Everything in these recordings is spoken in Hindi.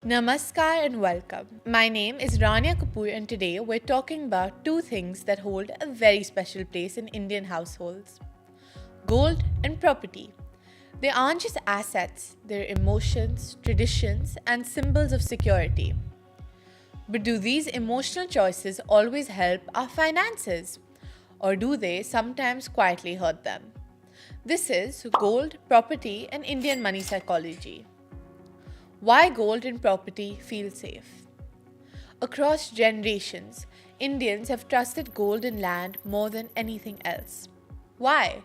Namaskar and welcome. My name is Rania Kapoor, and today we're talking about two things that hold a very special place in Indian households: gold and property. They aren't just assets, they're emotions, traditions, and symbols of security. But do these emotional choices always help our finances? Or do they sometimes quietly hurt them? This is Gold, Property, and Indian Money Psychology. Why gold and property feel safe. Across generations, Indians have trusted gold and land more than anything else. Why?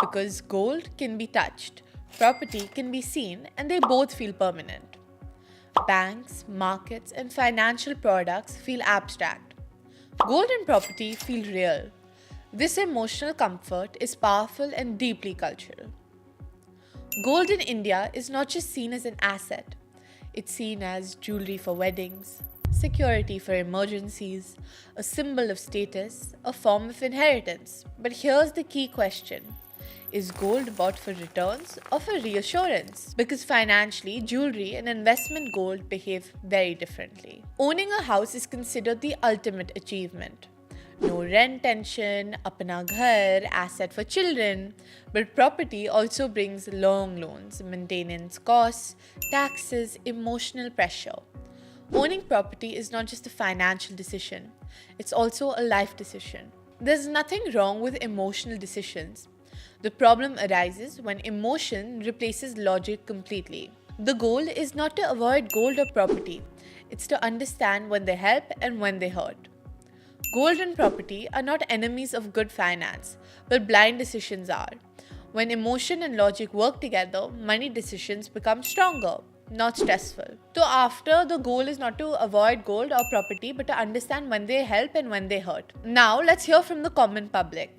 Because gold can be touched, property can be seen, and they both feel permanent. Banks, markets, and financial products feel abstract. Gold and property feel real. This emotional comfort is powerful and deeply cultural. Gold in India is not just seen as an asset, it's seen as jewelry for weddings, security for emergencies, a symbol of status, a form of inheritance. But here's the key question: is gold bought for returns or for reassurance? Because financially, jewelry and investment gold behave very differently. Owning a house is considered the ultimate achievement. No rent tension, apna ghar, asset for children. But property also brings long loans, maintenance costs, taxes, emotional pressure. Owning property is not just a financial decision, it's also a life decision. There's nothing wrong with emotional decisions. The problem arises when emotion replaces logic completely. The goal is not to avoid gold or property, it's to understand when they help and when they hurt. Gold and property are not enemies of good finance, but blind decisions are. When emotion and logic work together, money decisions become stronger, not stressful. So, after the goal is not to avoid gold or property, but to understand when they help and when they hurt. Now, let's hear from the common public.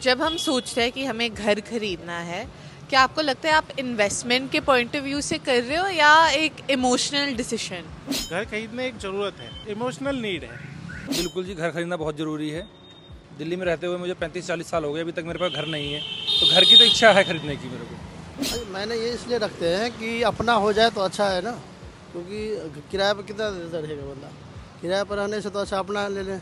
जब हम सोचते हैं कि हमें घर खरीदना है, क्या आपको लगता है आप इन्वेस्टमेंट के पॉइंट ऑफ व्यू से कर रहे हो या एक इमोशनल डिसीजन? घर खरीदने एक ज़रूरत है, इमोशनल नीड है। बिल्कुल जी, घर खरीदना बहुत ज़रूरी है। दिल्ली में रहते हुए मुझे 35-40 साल हो गए, अभी तक मेरे पास घर नहीं है, तो घर की तो इच्छा है खरीदने की मेरे को। भाई मैंने ये इसलिए रखते हैं कि अपना हो जाए तो अच्छा है ना, क्योंकि किराए पर कितना देता रहेगा बंदा। किराए पर रहने से तो अच्छा अपना ले लें।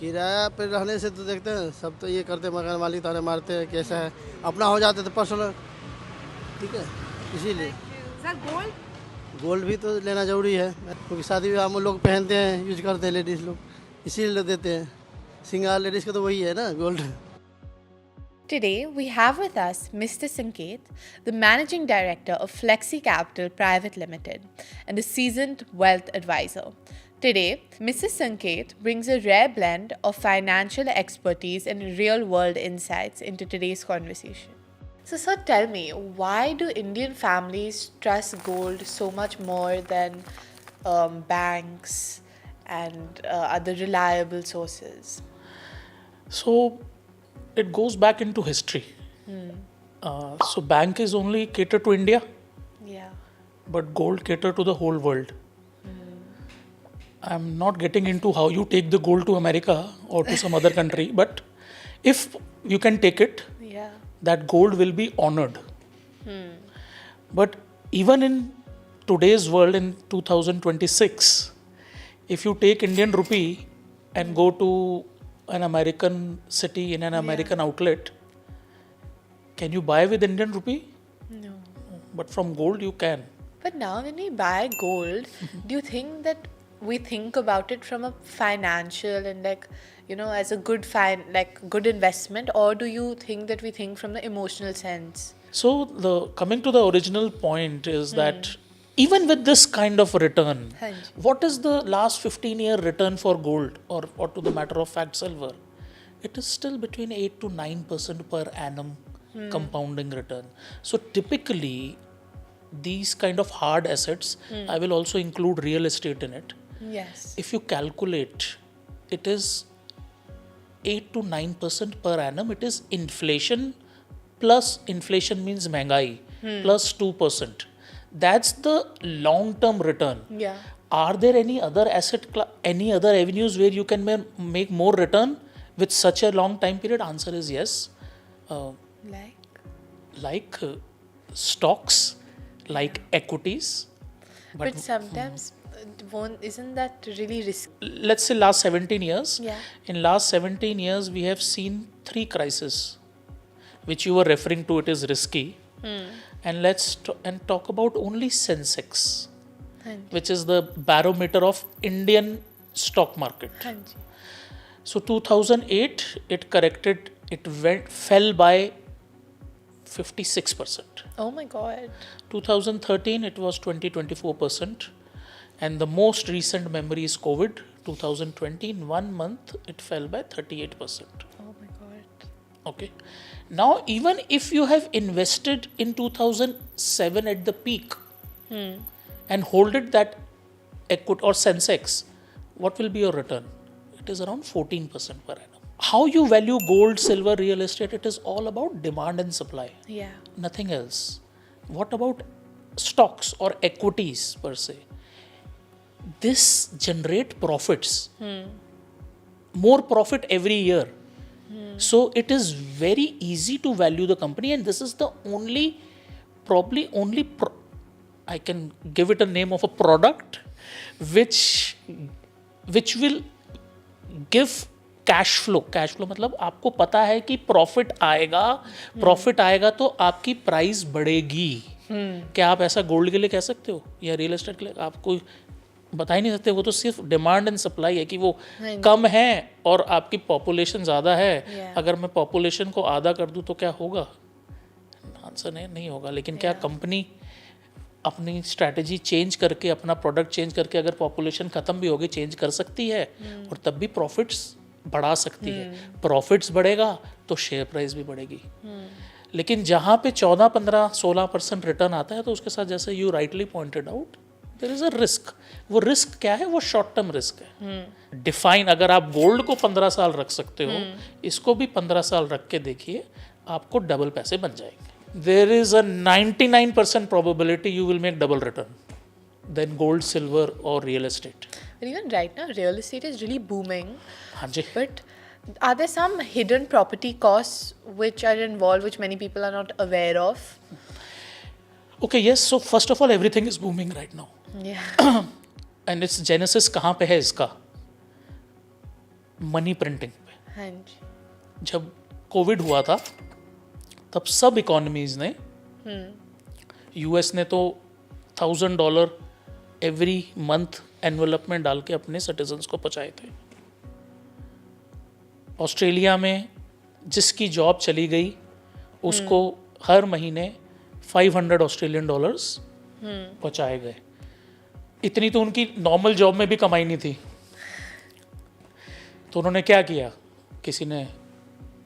किराया पर रहने से तो देखते हैं सब तो ये करते, मकान मालिक ताने मारते हैं कैसा है। अपना हो जाते तो पर्सनल, ठीक है, इसीलिए गोल्ड भी तो लेना ज़रूरी है, क्योंकि शादी ब्याह में लोग पहनते हैं, यूज करते हैं लेडीज़ लोग, इसीलिए देते हैं। सिंगार लेडीज़ का तो वही है ना, gold. Today, we have with us Mr. Sanket, the Managing Director of Flexi Capital Private Limited and a seasoned wealth advisor. Today, Mr. Sanket brings a rare blend of financial expertise and real world insights into today's conversation. So, sir, tell me, why do Indian families trust gold so much more than banks and other reliable sources? So it goes back into history. So bank is only cater to India, Yeah. but gold cater to the whole world. I'm not getting into how you take the gold to America or to some other country, but if you can take it, Yeah. that gold will be honored. But even in today's world in 2026, if you take Indian rupee and go to an American city in an American outlet, can you buy with Indian rupee? No. But from gold you can. But now, when we buy gold, do you think that we think about it from a financial and as a good investment, or do you think that we think from the emotional sense? So the coming to the original point is that even with this kind of return, Hanji. what is the last 15-year return for gold or to the matter of fact silver? It is still between 8 to 9% per annum compounding return. So typically these kind of hard assets, I will also include real estate in it. Yes. If you calculate, it is 8 to 9% per annum. It is inflation plus inflation means महंगाई plus 2%. That's the long-term return. Yeah. Are there any other any other avenues where you can make more return with such a long time period? Answer is yes. Like? Like stocks, like equities. But sometimes, isn't that really risky? Let's say last 17 years, Yeah. in last 17 years we have seen 3 crises which you were referring to, it is risky. And let's talk about only Sensex, Hanji. which is the barometer of Indian stock market. Hanji. So 2008 it corrected, fell by 56%. Oh my God. 2013 it was 24%, and the most recent memory is COVID. 2020 in 1 month it fell by 38%. Oh my God. Okay, now even if you have invested in 2007 at the peak and holded that equity or Sensex, what will be your return? It is around 14% per annum. How you value gold, silver, real estate, it is all about demand and supply, Yeah. nothing else. What about stocks or equities per se? This generate profits, more profit every year. So it is very easy to value the company, and this is the only, probably only, I can give it a name of a product which will give cash flow मतलब आपको पता है कि प्रॉफिट आएगा तो आपकी प्राइस बढ़ेगी. क्या आप ऐसा गोल्ड के लिए कह सकते हो या रियल एस्टेट के लिए? आप कोई बता ही नहीं सकते. वो तो सिर्फ डिमांड एंड सप्लाई है कि वो कम है और आपकी पॉपुलेशन ज़्यादा है. अगर मैं पॉपुलेशन को आधा कर दूं तो क्या होगा? आंसर नहीं होगा. लेकिन क्या कंपनी अपनी स्ट्रैटेजी चेंज करके, अपना प्रोडक्ट चेंज करके, अगर पॉपुलेशन ख़त्म भी होगी, चेंज कर सकती है और तब भी प्रॉफिट्स बढ़ा सकती है. प्रॉफिट्स बढ़ेगा तो शेयर प्राइस भी बढ़ेगी. लेकिन जहाँ पे 14, 15, 16% रिटर्न आता है तो उसके साथ, जैसे you rightly pointed out, there is a risk. वो रिस्क क्या है? वो शॉर्ट टर्म रिस्क है. डिफाइन, अगर आप गोल्ड को 15 साल रख सकते हो, इसको भी 15 साल रख के देखिए, आपको डबल पैसे बन जाएंगे. There is a 99% probability you will make double return than gold, silver or real estate. But even right now, real estate is really booming. हाँ जी. But are there some hidden property costs which are involved, which many people are not aware of? Okay, yes. So first of all, everything is booming right now. Yeah. And its genesis कहाँ पे है इसका? मनी प्रिंटिंग पे. हाँ जी. जब कोविड हुआ था तब सब इकोनॉमीज ने, यूएस ने तो $1,000 एवरी मंथ एनवेलप में डाल के अपने सिटीजन्स को पहुंचाए थे. ऑस्ट्रेलिया में जिसकी जॉब चली गई उसको हर महीने $500 ऑस्ट्रेलियन पहुंचाए गए. इतनी तो उनकी नॉर्मल जॉब में भी कमाई नहीं थी. तो उन्होंने क्या किया? किसी ने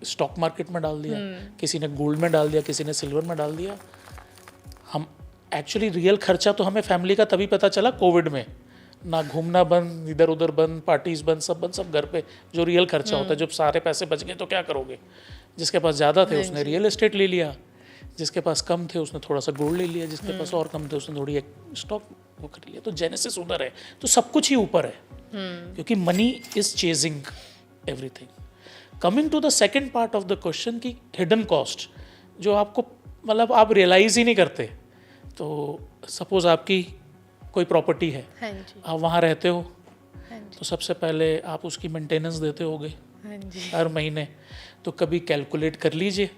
स्टॉक मार्केट में डाल दिया, किसी ने गोल्ड में डाल दिया, किसी ने सिल्वर में डाल दिया. हम एक्चुअली रियल खर्चा तो हमें फैमिली का तभी पता चला कोविड में. ना घूमना बंद, इधर उधर बंद, पार्टीज बंद, सब घर पे जो रियल खर्चा होता है. जब सारे पैसे बच गए तो क्या करोगे? जिसके पास ज़्यादा थे उसने रियल एस्टेट ले लिया, जिसके पास कम थे उसने थोड़ा सा गोल्ड ले लिया, जिसके पास और कम थे उसने थोड़ी स्टॉक वो कर लिया. तो जेनेसिस उधर है. तो सब कुछ ही ऊपर है, क्योंकि money is chasing everything. Coming to the second part of the question की हिडन कॉस्ट, जो आपको मतलब आप रियलाइज ही नहीं करते. तो सपोज आपकी कोई प्रॉपर्टी है, हाँ जी. आप वहाँ रहते हो, हाँ जी. तो सबसे पहले आप उसकी मेंटेनेंस देते होगे हाँ जी. हर महीने. तो कभी कैलकुलेट कर लीजिए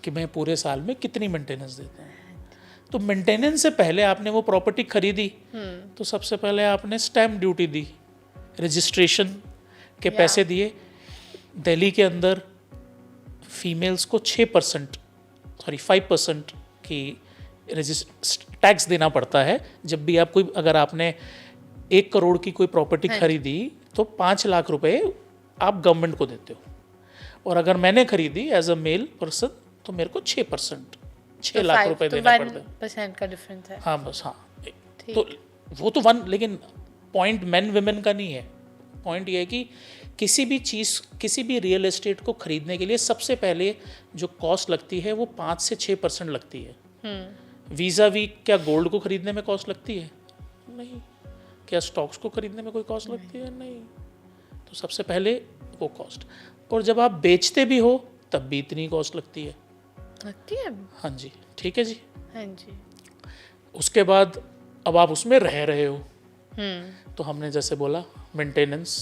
कि मैं पूरे साल में कितनी मेंटेनेंस देता हूँ. तो मेंटेनेंस से पहले आपने वो प्रॉपर्टी खरीदी तो सबसे पहले आपने स्टैम्प ड्यूटी दी, रजिस्ट्रेशन के पैसे दिए. दिल्ली के अंदर फीमेल्स को 5% की टैक्स देना पड़ता है. जब भी आप कोई, अगर आपने 1 करोड़ की कोई प्रॉपर्टी खरीदी तो 5 लाख रुपए आप गवर्नमेंट को देते हो. और अगर मैंने खरीदी एज अ मेल पर्सन तो मेरे को 6 लाख रुपए देना पड़ता है. 1% का डिफरेंस है. हाँ बस. हाँ, तो वो तो लेकिन पॉइंट मेन विमेन का नहीं है. पॉइंट ये है कि किसी भी चीज़, किसी भी रियल एस्टेट को खरीदने के लिए सबसे पहले जो कॉस्ट लगती है वो 5 से 6% लगती है. वीज़ा वी क्या गोल्ड को खरीदने में कॉस्ट लगती है? नहीं. क्या स्टॉक्स को खरीदने में कोई कॉस्ट लगती है? नहीं. तो सबसे पहले वो कॉस्ट. और जब आप बेचते भी हो तब भी इतनी कॉस्ट लगती है. लगती है? हाँ जी. ठीक है जी. हाँ जी. उसके बाद अब आप उसमें रह रहे हो, तो हमने जैसे बोला मेंटेनेंस,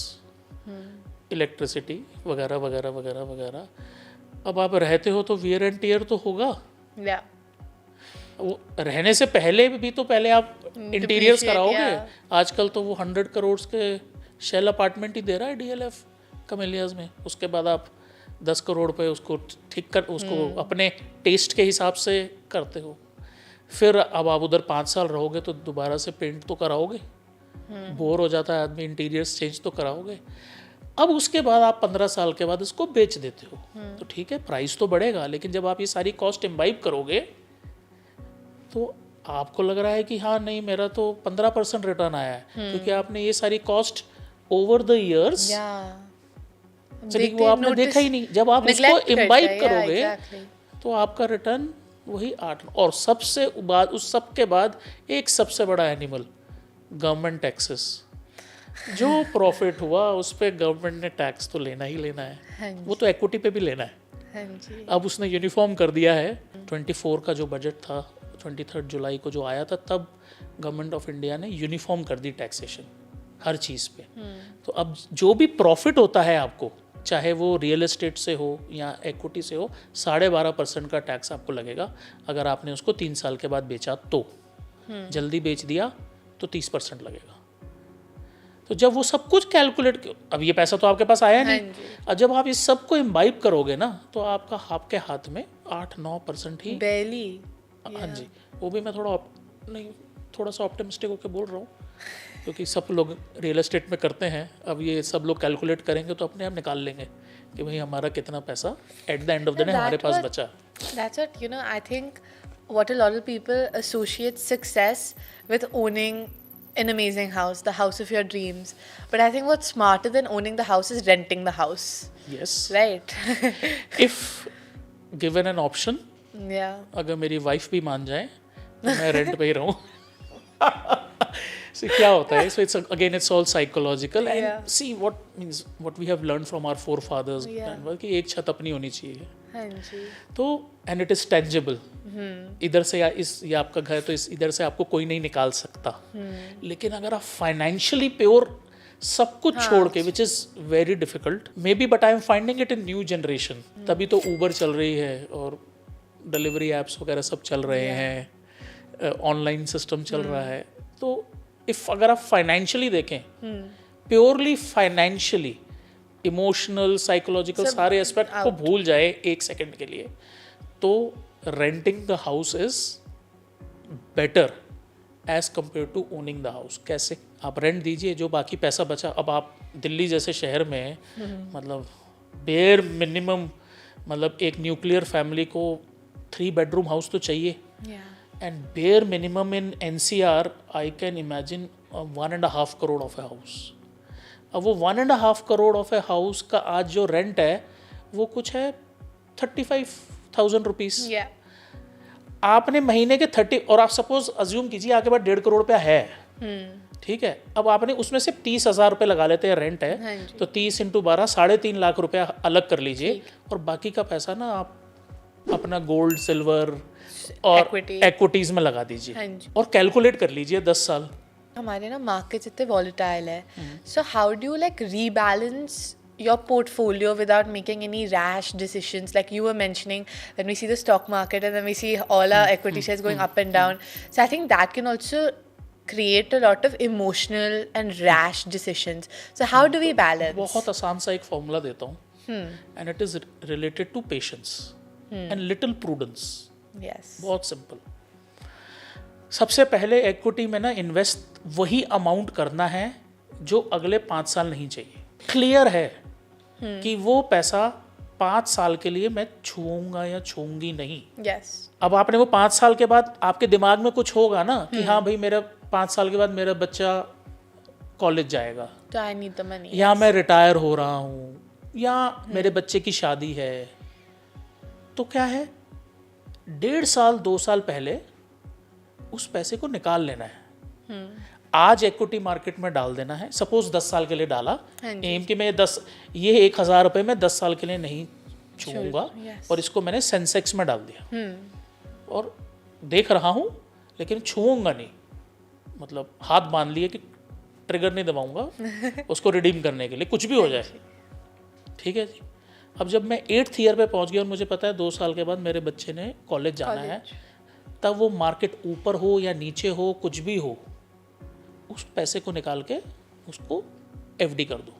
इलेक्ट्रिसिटी वगैरह वगैरह वगैरह वगैरह। अब आप रहते हो तो वियर एंड टियर तो होगा। Yeah. वो रहने से पहले भी तो पहले आप इंटीरियर्स Depreciate, कराओगे। yeah. आजकल तो वो 100 करोड़ के शेल अपार्टमेंट ही दे रहा है डीएलएफ कमेलियाज में। उसके बाद आप 10 करोड़ पे उसको ठीक कर, उसको अपने टेस्ट के हिसाब से करते हो। फिर अब आप उधर 5 साल रहोगे तो दोबारा से पेंट तो कराओगे, बोर हो जाता है आदमी, इंटीरियर्स चेंज तो कराओगे। अब उसके बाद आप 15 साल के बाद इसको बेच देते हो, तो ठीक है प्राइस तो बढ़ेगा, लेकिन जब आप ये सारी कॉस्ट इम्बाइब करोगे तो आपको लग रहा है कि हाँ नहीं मेरा तो 15% रिटर्न आया है, क्योंकि आपने ये सारी cost over the years Yeah. चली, वो आपने देखा ही नहीं। जब आप उसको neglect इम्बाइब करता है, yeah, करोगे exactly. तो आपका रिटर्न वही 8। और सबसे बाद, उस सब के बाद एक सबसे बड़ा एनिमल, गवर्नमेंट टैक्सेस। जो प्रॉफिट हुआ उस पर गवर्नमेंट ने टैक्स तो लेना ही लेना हाँ है, जी। वो तो इक्विटी पे भी लेना है। हाँ जी। अब उसने यूनिफॉर्म कर दिया है। 24 का जो बजट था 23 जुलाई को जो आया था, तब गवर्नमेंट ऑफ इंडिया ने यूनिफॉर्म कर दी टैक्सेशन हर चीज़ पे। तो अब जो भी प्रॉफिट होता है आपको, चाहे वो रियल एस्टेट से हो या इक्विटी से हो, 12.5% का टैक्स आपको लगेगा अगर आपने उसको 3 साल के बाद बेचा तो। जल्दी बेच दिया तो 30% लगेगा। तो जब वो सब कुछ कैलकुलेट, अब ये पैसा तो आपके पास आया नहीं, हाँ जी। और जब आप इस सब को इम्बाइब करोगे ना तो आपके हाथ में 8-9% ही। Barely. हाँ जी, वो भी मैं थोड़ा सा ऑप्टिमिस्टिक होकर बोल रहा हूँ, क्योंकि सब लोग रियल एस्टेट में करते हैं। अब ये सब लोग कैलकुलेट करेंगे तो अपने आप निकाल लेंगे कि भाई हमारा कितना पैसा at the end of the day हमारे पास बचा। That's what, I think what a lot of people associate success with owning an amazing house, the house of your dreams. But I think what's smarter than owning the house is renting the house. Yes, Right? If given an option, Yeah. अगर मेरी वाइफ भी मान जाए तो मैं रेंट पे ही रहूँ। See, क्या होता है, so it's all psychological and Yeah. see what we have learned from our forefathers, Yeah. कि एक छत अपनी होनी चाहिए। हाँ जी। तो एंड इट इज टेंजिबल, इधर से या ये आपका घर, तो इधर से आपको कोई नहीं निकाल सकता। लेकिन अगर आप फाइनेंशियली प्योर सब कुछ छोड़ के, which is very difficult may be, but I am finding it in new generation. तभी तो ऊबर चल रही है और डिलीवरी एप्स वगैरह सब चल रहे हैं, ऑनलाइन सिस्टम चल रहा है। तो अगर आप फाइनेंशियली देखें, प्योरली फाइनेंशियली, इमोशनल, साइकोलॉजिकल सारे एस्पेक्ट को भूल जाए एक सेकंड के लिए, तो renting the house is better as compare to owning the house. कैसे? आप रेंट दीजिए, जो बाकी पैसा बचा। अब आप दिल्ली जैसे शहर में मतलब बेयर मिनिमम, मतलब एक न्यूक्लियर फैमिली को 3 बेडरूम हाउस तो चाहिए, Yeah. And bare minimum in NCR I can imagine 1.5 crore of a house. अब वो 1.5 करोड़ ऑफ ए हाउस का आज जो रेंट है वो कुछ है 35,000 रुपीज़। Yeah. आपने महीने के 30, और आप सपोज अज्यूम कीजिए आपके पास 1.5 करोड़ रुपया है, ठीक है। अब आपने उसमें से 30,000 रुपये लगा लेते हैं, रेंट हाँ है, जी। तो 30 × 12 3.5 लाख रुपया अलग कर लीजिए, और बाकी का पैसा ना आप अपना गोल्ड, सिल्वर और Equity. एक्विटीज में लगा दीजिए, हाँ जी। और कैलकुलेट कर लीजिए 10 साल। हमारे ना मार्केट्स इतने वॉलेटाइल है, so how do you like rebalance your portfolio without making any rash decisions? Like you were mentioning, when we see the stock market and then we see all our equity shares going up and down, so I think that can also create a lot of emotional and rash decisions. So how do we balance? बहुत आसान सा एक फॉर्मूला देता हूँ, and it is related to patience and little prudence. Yes. बहुत सिंपल। सबसे पहले इक्विटी में ना इन्वेस्ट वही अमाउंट करना है जो अगले 5 साल नहीं चाहिए। क्लियर है कि वो पैसा 5 साल के लिए मैं छूऊंगा या छूऊंगी नहीं। Yes. अब आपने वो 5 साल के बाद आपके दिमाग में कुछ होगा ना कि हाँ भाई मेरा 5 साल के बाद मेरा बच्चा कॉलेज जाएगा, So I need the money. या मैं रिटायर हो रहा हूँ, या मेरे बच्चे की शादी है। तो क्या है, 1.5 साल 2 साल पहले उस पैसे को निकाल लेना है। आज इक्विटी मार्केट में डाल देना है। सपोज 10 साल के लिए डाला, एम कि मैं 1,000 रुपये में 10 साल के लिए नहीं छूऊंगा, yes. और इसको मैंने सेंसेक्स में डाल दिया, और देख रहा हूँ लेकिन छूऊंगा नहीं। मतलब हाथ बांध लिए कि ट्रिगर नहीं दबाऊंगा उसको रिडीम करने के लिए, कुछ भी हो जाए, ठीक है जी। अब जब मैं 8th ईयर पे पहुंच गया और मुझे पता है 2 साल के बाद मेरे बच्चे ने कॉलेज जाना है, तब वो मार्केट ऊपर हो या नीचे हो, कुछ भी हो, उस पैसे को निकाल के उसको एफडी कर दो।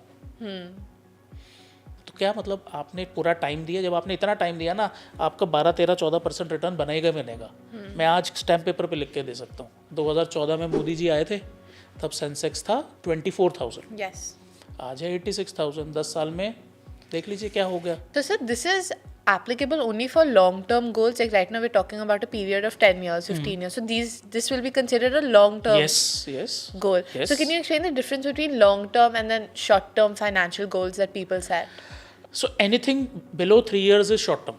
तो क्या मतलब आपने पूरा टाइम दिया, जब आपने इतना टाइम दिया ना, आपका 12-13-14% रिटर्न बनेगा बनेगा। मैं आज स्टैम्प पेपर पे लिख के दे सकता हूँ। 2014 में मोदी जी आए थे, तब सेंसेक्स था 24,000, Yes. आज है 86,000। 10 साल में देख लीजिए क्या हो गया। So, sir, this is applicable only for long-term goals. Like right now, we're talking about a period of 10 years, 15 years. So, this will be considered a long-term yes goal. yes. So, can you explain the difference between long-term and then short-term financial goals that people set? So anything below 3 years is short term.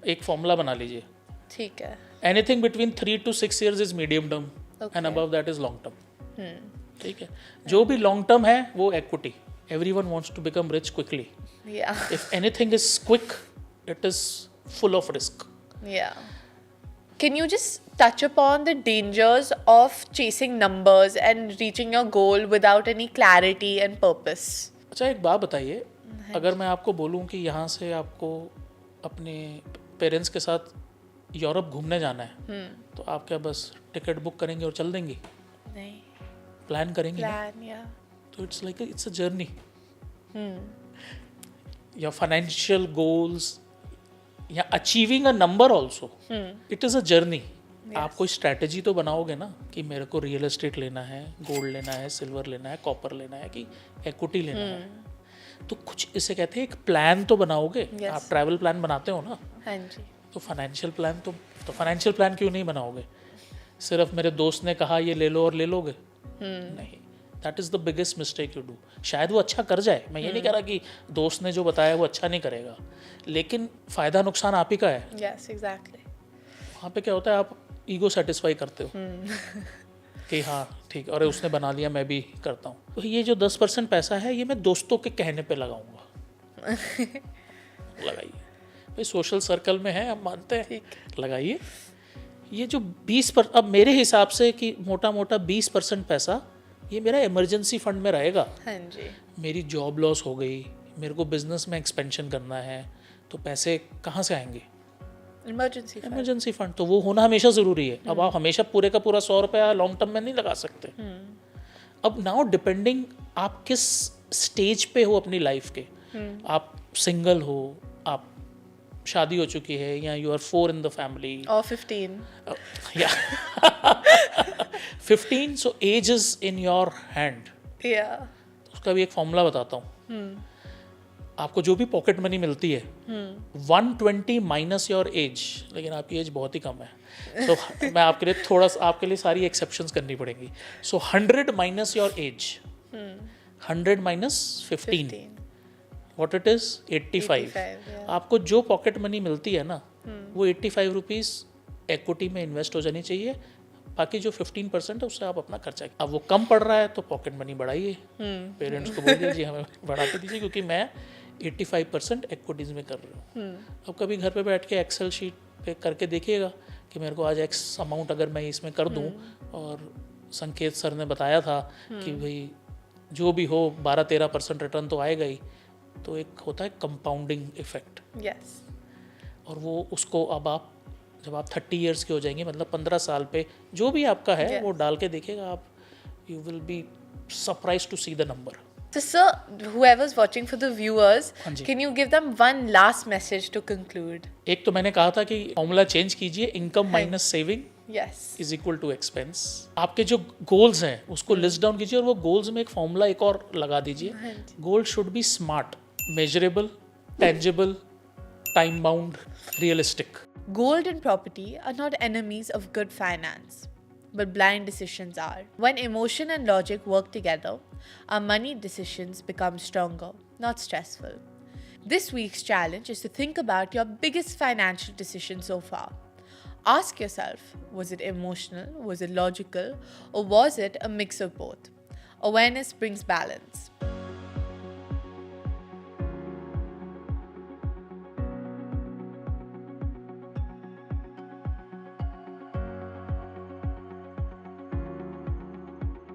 एक फॉर्मूला बना लीजिए। ठीक है. Anything between 3 to 6 years is medium term, Okay. and above that is long term. ठीक है। जो भी long term है वो equity. Everyone wants to become rich quickly. Yeah. If anything is quick, it is full of risk. Yeah. Can you just touch upon the dangers of chasing numbers and reaching your goal without any clarity and purpose? अच्छा एक बात बताइए, अगर मैं आपको बोलूं कि यहाँ से आपको अपने पेरेंट्स के साथ यूरोप घूमने जाना है, तो आप क्या बस टिकट बुक करेंगे और चल देंगी? नहीं. प्लान करेंगे ना? Plan, yeah. तो it's like it's a journey. या फाइनेंशियल गोल्स या achieving a number also, it is a journey. आप कोई स्ट्रैटेजी तो बनाओगे ना कि मेरे को रियल एस्टेट लेना है, गोल्ड लेना है, सिल्वर लेना है, कॉपर लेना है, कि इक्विटी लेना है, तो कुछ इसे कहते हैं एक प्लान तो बनाओगे। Yes. आप ट्रैवल प्लान बनाते हो ना, हाँ जी. तो फाइनेंशियल प्लान तो फाइनेंशियल प्लान क्यों नहीं बनाओगे? सिर्फ मेरे दोस्त ने कहा ये ले लो और ले लोगे? नहीं, that is the biggest mistake you do. शायद वो अच्छा कर जाए, मैं ये नहीं कह रहा कि दोस्त ने जो बताया वो अच्छा नहीं करेगा, लेकिन फ़ायदा नुकसान आप ही का है। Yes, exactly. वहाँ पे क्या होता है, आप ईगो सेटिस्फाई करते हो कि हाँ ठीक, और उसने बना लिया मैं भी करता हूँ। तो ये जो 10% पैसा है ये मैं दोस्तों के कहने पे लगाऊंगा। लगाइए भाई, सोशल सर्कल में है, हम मानते हैं, लगाइए। ये जो 20%, अब मेरे हिसाब से कि मोटा मोटा 20% पैसा ये मेरा इमरजेंसी फंड में रहेगा। हाँ जी. मेरी जॉब लॉस हो गई, मेरे को बिजनेस में एक्सपेंशन करना है, तो पैसे कहाँ से आएंगे? Emergency fund. इमरजेंसी फंड, तो वो होना हमेशा ज़रूरी है। अब आप हमेशा पूरे का पूरा 100 रुपया लॉन्ग टर्म में नहीं लगा सकते। अब नाउ डिपेंडिंग आप किस स्टेज पे हो अपनी लाइफ के, आप सिंगल हो, आप शादी हो चुकी है, या you are 4 in the family, Or 15. या 15, so age is in your hand. Yeah. उसका भी एक फॉर्मूला बताता हूँ। आपको जो भी पॉकेट मनी मिलती है, 120 माइनस योर एज, लेकिन आपकी एज बहुत ही कम है, सो मैं आपके लिए थोड़ा सा, आपके लिए सारी एक्सेप्शंस करनी पड़ेंगी। सो 100 minus your age, 100 minus 15, what it is 85। yeah. आपको जो पॉकेट मनी मिलती है ना, वो 85 रुपीज़ एक्विटी में इन्वेस्ट हो जानी चाहिए, बाकी जो 15% है उससे आप अपना खर्चा। अब वो कम पड़ रहा है तो पॉकेट मनी बढ़ाइए, पेरेंट्स को बोल दीजिए हमें बढ़ा के दीजिए, क्योंकि मैं 85% एक्विटीज़ में कर रहा हूँ। अब कभी घर पे बैठ के एक्सेल शीट पे करके देखिएगा कि मेरे को आज एक्स अमाउंट अगर मैं इसमें कर दूँ, और संकेत सर ने बताया था कि भाई जो भी हो 12-13% रिटर्न तो आएगा ही, तो एक होता है कंपाउंडिंग इफेक्ट। Yes. और वो उसको अब आप जब आप 30 इयर्स के हो जाएंगे, मतलब 15 साल पे जो भी आपका है, वो डाल के देखिएगा आप, you will be surprise to see the number. So, sir, whoever's watching, for the viewers, हाँ जी। can you give them one last message to conclude? एक तो मैंने कहा था कि फॉर्मूला चेंज कीजिए, income minus saving Yes. Is equal to expense. आपके जो गोल्स हैं उसको लिस्ट डाउन कीजिए, और वो गोल्स में एक फॉर्मूला एक और लगा दीजिए। Goal should be smart, measurable, tangible, time bound, realistic. Gold and property are not enemies of good finance, but blind decisions are. When emotion and logic work together, our money decisions become stronger, not stressful. This week's challenge is to think about your biggest financial decision so far. Ask yourself, was it emotional, was it logical, or was it a mix of both? Awareness brings balance.